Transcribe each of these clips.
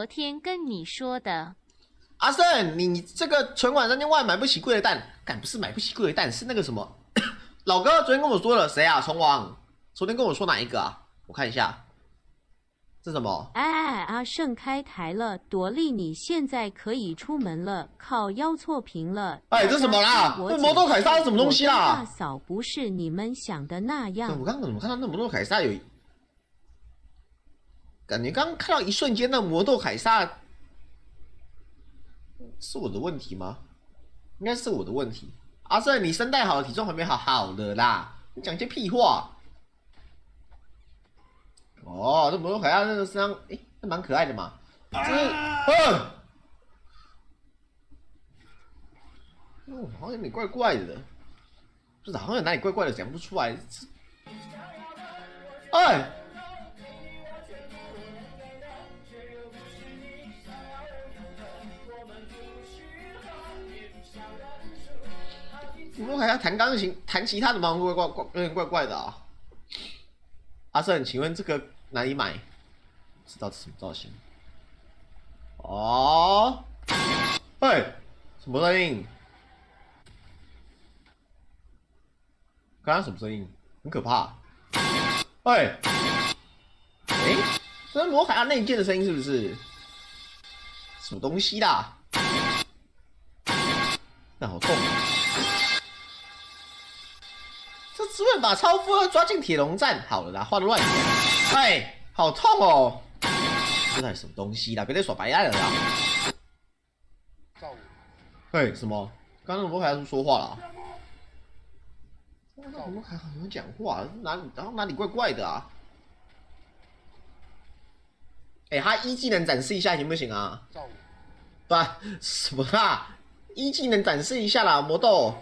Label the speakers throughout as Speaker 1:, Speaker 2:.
Speaker 1: 昨天跟你说的。
Speaker 2: 阿胜，你这个存款3000万买不起贵的蛋，不是买不起贵的蛋，是那个什么？老哥昨天跟我说了，谁啊？虫王，昨天跟我说哪一个啊？我看一下，这什么？
Speaker 3: 阿胜开台了，朵莉你现在可以出门了，靠腰错屏了。
Speaker 2: 这什么啦？这魔斗凯撒是什么东西啦？
Speaker 3: 大嫂不是你们想的那样。
Speaker 2: 我刚刚怎么看到那魔斗凯撒有？感觉刚刚看到一瞬间，那魔斗凯撒是我的问题吗？应该是我的问题。阿胜，你声带好，体重还没好的啦，你讲些屁话。哦，这魔斗凯撒那个身上，那蛮可爱的嘛。这是，好像有点怪怪的，不是，好像有哪里怪怪的，讲不出来。魔斗凯撒弹钢琴、弹吉他的吗？有点怪怪的啊。阿胜，请问这个哪里买？知道是什么造型？哦，什么声音？刚刚什么声音？很可怕。这是魔凯亚内建的声音是不是？什么东西啦？那好痛！这只会把超负荷抓进铁笼站。好了啦，画的乱点。好痛哦！这到底什么东西啦？别再耍白烂了啦！什么？刚刚魔凯亚是不是说话了？魔凯亚有人讲话，哪里怪怪的啊？他一技能展示一下行不行啊？不，什么啦？一技能展示一下啦，魔斗。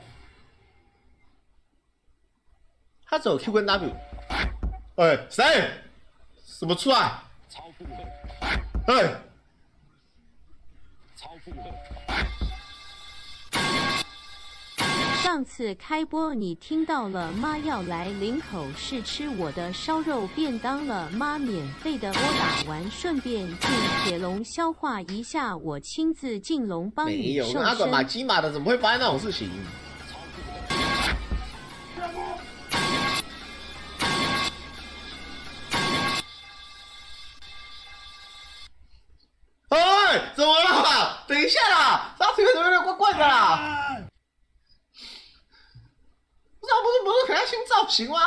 Speaker 2: 他只有 Q 跟 W。谁？什么出来？超负荷。超负荷。
Speaker 3: 上次开播你听到了妈要来林口试吃我的烧肉便当了，妈免费的，我打完顺便进铁笼消化一下，我亲自进笼帮你瘦身。
Speaker 2: 阿管马基马的怎么会发生那种事情？怎么了？等一下啦，他腿怎么有点怪怪的啦？不是魔斗凯撒新造型吗？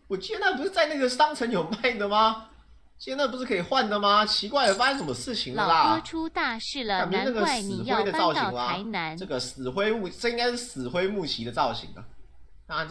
Speaker 2: 我记得那不是在那个商城有卖的吗？记得那不是可以换的吗？奇怪了，发生什么事情了啦？
Speaker 1: 老哥出大事了，难怪你要搬到台南。
Speaker 2: 这个死灰木，这应该是死灰木骑的造型啊。